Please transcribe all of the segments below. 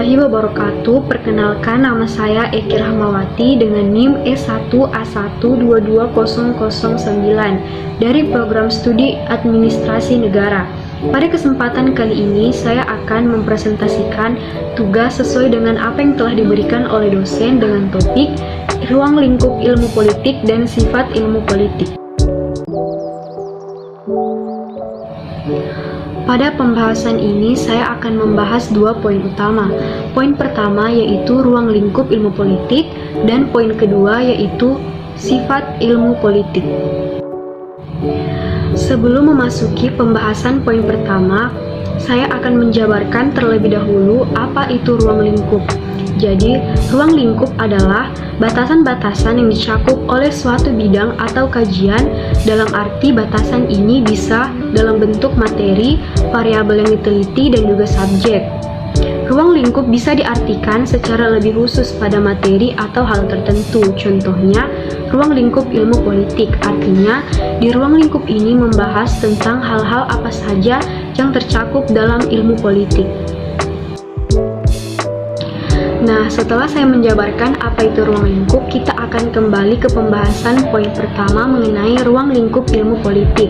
warahmatullahi wabarakatuh. Perkenalkan, nama saya Eki Rahmawati dengan NIM E1A122009 dari Program Studi Administrasi Negara. Pada kesempatan kali ini, saya akan mempresentasikan tugas sesuai dengan apa yang telah diberikan oleh dosen dengan topik Ruang Lingkup Ilmu Politik dan Sifat Ilmu Politik. Pada pembahasan ini, saya akan membahas dua poin utama. Poin pertama yaitu ruang lingkup ilmu politik, dan poin kedua yaitu sifat ilmu politik. Sebelum memasuki pembahasan poin pertama, saya akan menjabarkan terlebih dahulu apa itu ruang lingkup. Jadi, ruang lingkup adalah batasan-batasan yang dicakup oleh suatu bidang atau kajian, dalam arti batasan ini bisa dalam bentuk materi, variabel yang diteliti, dan juga subjek. Ruang lingkup bisa diartikan secara lebih khusus pada materi atau hal tertentu. Contohnya, ruang lingkup ilmu politik, artinya di ruang lingkup ini membahas tentang hal-hal apa saja yang tercakup dalam ilmu politik. Nah, setelah saya menjabarkan apa itu ruang lingkup, kita akan kembali ke pembahasan poin pertama mengenai ruang lingkup ilmu politik.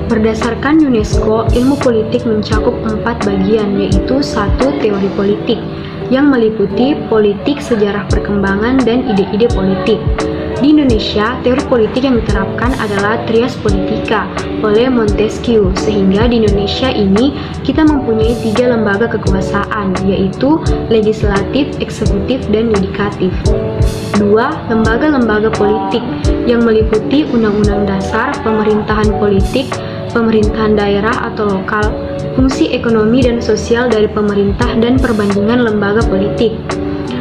Berdasarkan UNESCO, ilmu politik mencakup 4 bagian, yaitu 1. Teori politik, yang meliputi politik, sejarah perkembangan, dan ide-ide politik. Di Indonesia, teori politik yang diterapkan adalah Trias Politika oleh Montesquieu, sehingga di Indonesia ini kita mempunyai 3 lembaga kekuasaan, yaitu legislatif, eksekutif, dan yudikatif. 2. Lembaga-lembaga politik yang meliputi Undang-Undang Dasar, pemerintahan politik, pemerintahan daerah atau lokal, fungsi ekonomi dan sosial dari pemerintah, dan perbandingan lembaga politik.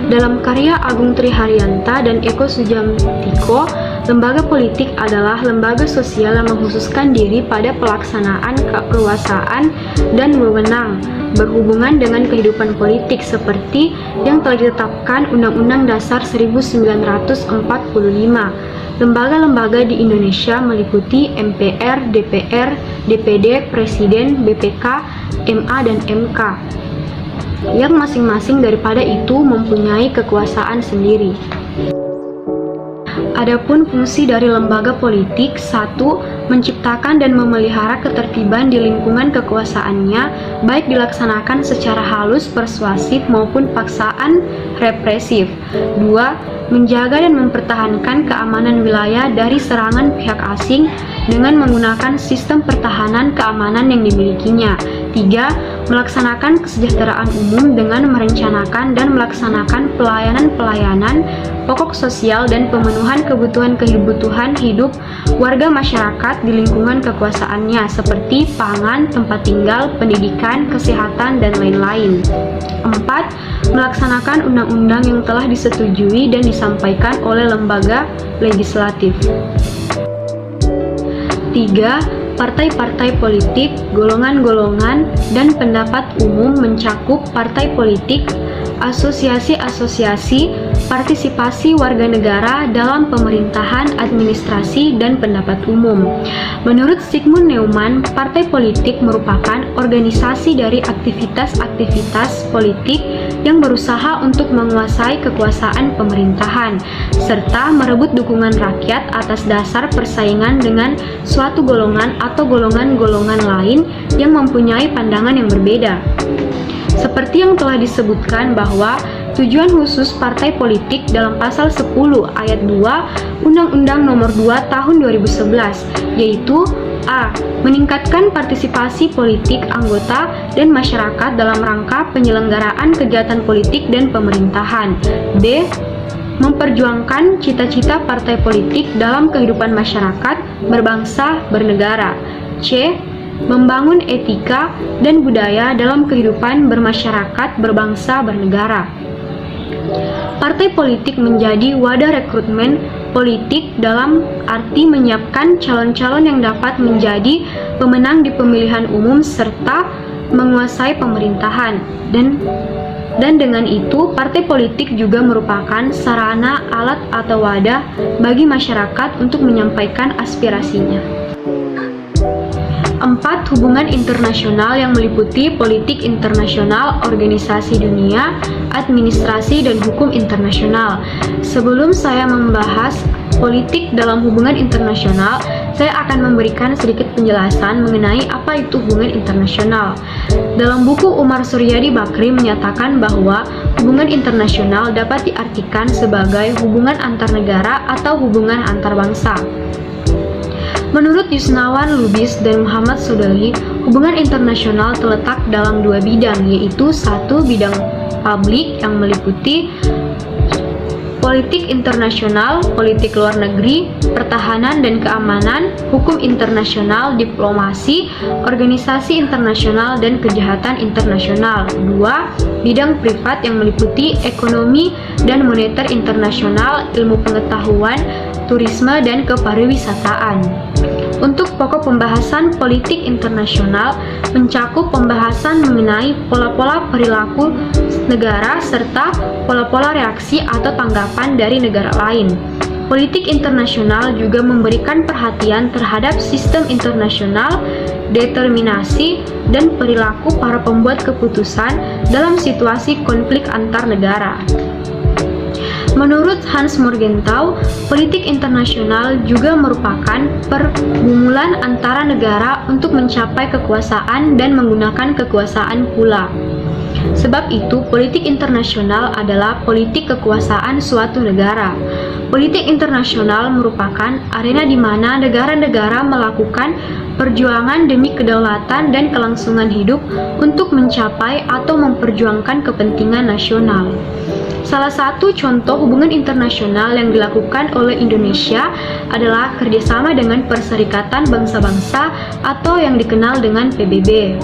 Dalam karya Agung Triharyanta dan Eko Sujamtiko, lembaga politik adalah lembaga sosial yang mengkhususkan diri pada pelaksanaan kekuasaan dan wewenang berhubungan dengan kehidupan politik seperti yang telah ditetapkan Undang-Undang Dasar 1945. Lembaga-lembaga di Indonesia meliputi MPR, DPR, DPD, Presiden, BPK, MA, dan MK, yang masing-masing daripada itu mempunyai kekuasaan sendiri. Adapun fungsi dari lembaga politik: 1. Menciptakan dan memelihara ketertiban di lingkungan kekuasaannya, baik dilaksanakan secara halus, persuasif, maupun paksaan represif. 2. Menjaga dan mempertahankan keamanan wilayah dari serangan pihak asing dengan menggunakan sistem pertahanan keamanan yang dimilikinya. 3. Melaksanakan kesejahteraan umum dengan merencanakan dan melaksanakan pelayanan-pelayanan pokok sosial dan pemenuhan kebutuhan hidup warga masyarakat di lingkungan kekuasaannya, seperti pangan, tempat tinggal, pendidikan, kesehatan, dan lain-lain. 4. Melaksanakan undang-undang yang telah disetujui dan disampaikan oleh lembaga legislatif. 3. Partai-partai politik, golongan-golongan, dan pendapat umum mencakup partai politik, asosiasi-asosiasi, partisipasi warga negara dalam pemerintahan, administrasi, dan pendapat umum. Menurut Zygmunt Neumann, partai politik merupakan organisasi dari aktivitas-aktivitas politik yang berusaha untuk menguasai kekuasaan pemerintahan, serta merebut dukungan rakyat atas dasar persaingan dengan suatu golongan atau golongan-golongan lain yang mempunyai pandangan yang berbeda. Seperti yang telah disebutkan bahwa tujuan khusus partai politik dalam pasal 10 ayat 2 Undang-Undang Nomor 2 Tahun 2011, yaitu A. Meningkatkan partisipasi politik anggota dan masyarakat dalam rangka penyelenggaraan kegiatan politik dan pemerintahan. B. Memperjuangkan cita-cita partai politik dalam kehidupan masyarakat berbangsa bernegara. C. Membangun etika dan budaya dalam kehidupan bermasyarakat berbangsa bernegara. Partai politik menjadi wadah rekrutmen politik dalam arti menyiapkan calon-calon yang dapat menjadi pemenang di pemilihan umum serta menguasai pemerintahan. Dan dengan itu, partai politik juga merupakan sarana, alat, atau wadah bagi masyarakat untuk menyampaikan aspirasinya. 4. Hubungan internasional yang meliputi politik internasional, organisasi dunia, administrasi, dan hukum internasional. Sebelum saya membahas politik dalam hubungan internasional, saya akan memberikan sedikit penjelasan mengenai apa itu hubungan internasional. Dalam buku Umar Suryadi Bakri menyatakan bahwa hubungan internasional dapat diartikan sebagai hubungan antar negara atau hubungan antar bangsa. Menurut Yusnawan Lubis dan Muhammad Sodali, hubungan internasional terletak dalam dua bidang, yaitu satu, bidang publik yang meliputi politik internasional, politik luar negeri, pertahanan dan keamanan, hukum internasional, diplomasi, organisasi internasional, dan kejahatan internasional. 2. Bidang privat yang meliputi ekonomi dan moneter internasional, ilmu pengetahuan, turisme, dan kepariwisataan. Untuk pokok pembahasan politik internasional mencakup pembahasan mengenai pola-pola perilaku negara serta pola-pola reaksi atau tanggapan dari negara lain. Politik internasional juga memberikan perhatian terhadap sistem internasional, determinasi, dan perilaku para pembuat keputusan dalam situasi konflik antar negara. Menurut Hans Morgenthau, politik internasional juga merupakan pergumulan antara negara untuk mencapai kekuasaan dan menggunakan kekuasaan pula. Sebab itu, politik internasional adalah politik kekuasaan suatu negara. Politik internasional merupakan arena di mana negara-negara melakukan perjuangan demi kedaulatan dan kelangsungan hidup untuk mencapai atau memperjuangkan kepentingan nasional. Salah satu contoh hubungan internasional yang dilakukan oleh Indonesia adalah kerjasama dengan Perserikatan Bangsa-Bangsa atau yang dikenal dengan PBB,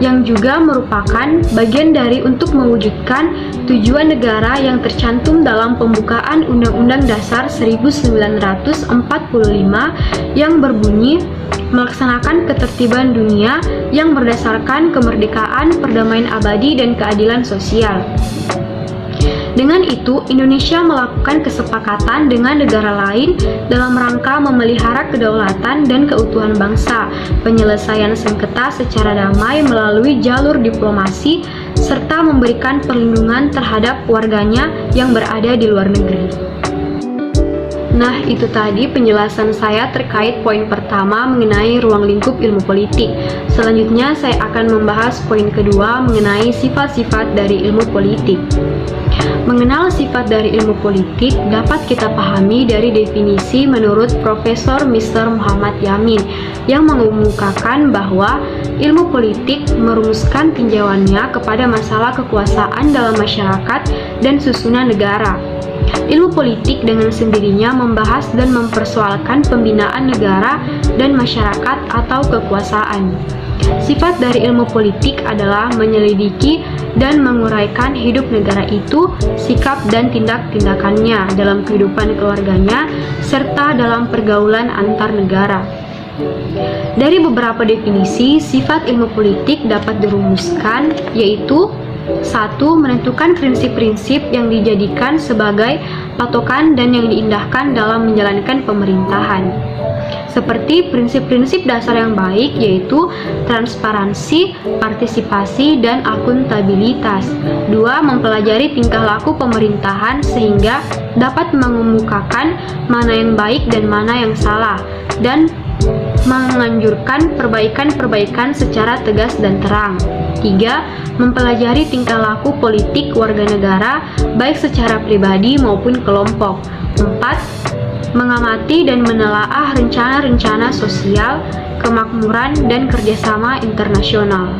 yang juga merupakan bagian dari untuk mewujudkan tujuan negara yang tercantum dalam pembukaan Undang-Undang Dasar 1945 yang berbunyi melaksanakan ketertiban dunia yang berdasarkan kemerdekaan, perdamaian abadi, dan keadilan sosial. Dengan itu, Indonesia melakukan kesepakatan dengan negara lain dalam rangka memelihara kedaulatan dan keutuhan bangsa, penyelesaian sengketa secara damai melalui jalur diplomasi, serta memberikan perlindungan terhadap warganya yang berada di luar negeri. Nah, itu tadi penjelasan saya terkait poin pertama mengenai ruang lingkup ilmu politik. Selanjutnya, saya akan membahas poin kedua mengenai sifat-sifat dari ilmu politik. Mengenal sifat dari ilmu politik dapat kita pahami dari definisi menurut Profesor Mr. Muhammad Yamin yang mengemukakan bahwa ilmu politik merumuskan tinjauannya kepada masalah kekuasaan dalam masyarakat dan susunan negara. Ilmu politik dengan sendirinya membahas dan mempersoalkan pembinaan negara dan masyarakat atau kekuasaan. Sifat dari ilmu politik adalah menyelidiki dan menguraikan hidup negara itu, sikap dan tindak-tindakannya dalam kehidupan keluarganya, serta dalam pergaulan antar negara. Dari beberapa definisi, sifat ilmu politik dapat dirumuskan, yaitu 1. Menentukan prinsip-prinsip yang dijadikan sebagai patokan dan yang diindahkan dalam menjalankan pemerintahan. Seperti prinsip-prinsip dasar yang baik, yaitu transparansi, partisipasi, dan akuntabilitas. 2. Mempelajari tingkah laku pemerintahan sehingga dapat mengemukakan mana yang baik dan mana yang salah, dan menganjurkan perbaikan-perbaikan secara tegas dan terang. 3. Mempelajari tingkah laku politik warga negara, baik secara pribadi maupun kelompok. 4. Mengamati dan menelaah rencana-rencana sosial, kemakmuran, dan kerjasama internasional.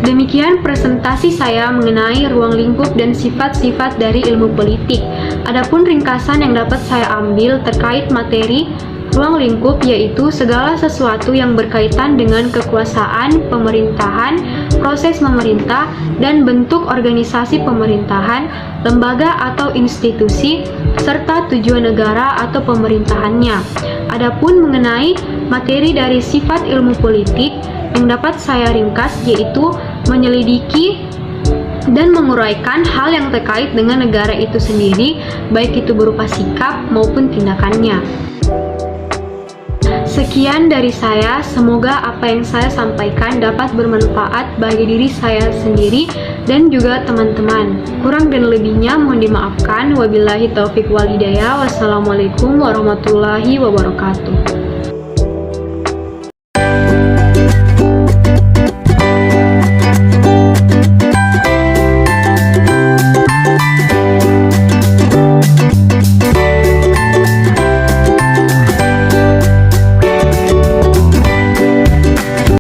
Demikian presentasi saya mengenai ruang lingkup dan sifat-sifat dari ilmu politik. Adapun ringkasan yang dapat saya ambil terkait materi ruang lingkup yaitu segala sesuatu yang berkaitan dengan kekuasaan, pemerintahan, proses memerintah, dan bentuk organisasi pemerintahan, lembaga atau institusi, serta tujuan negara atau pemerintahannya. Adapun mengenai materi dari sifat ilmu politik yang dapat saya ringkas yaitu menyelidiki dan menguraikan hal yang terkait dengan negara itu sendiri, baik itu berupa sikap maupun tindakannya. Sekian dari saya, semoga apa yang saya sampaikan dapat bermanfaat bagi diri saya sendiri dan juga teman-teman. Kurang dan lebihnya mohon dimaafkan. Wabillahi taufiq wal hidayah. Wassalamualaikum warahmatullahi wabarakatuh.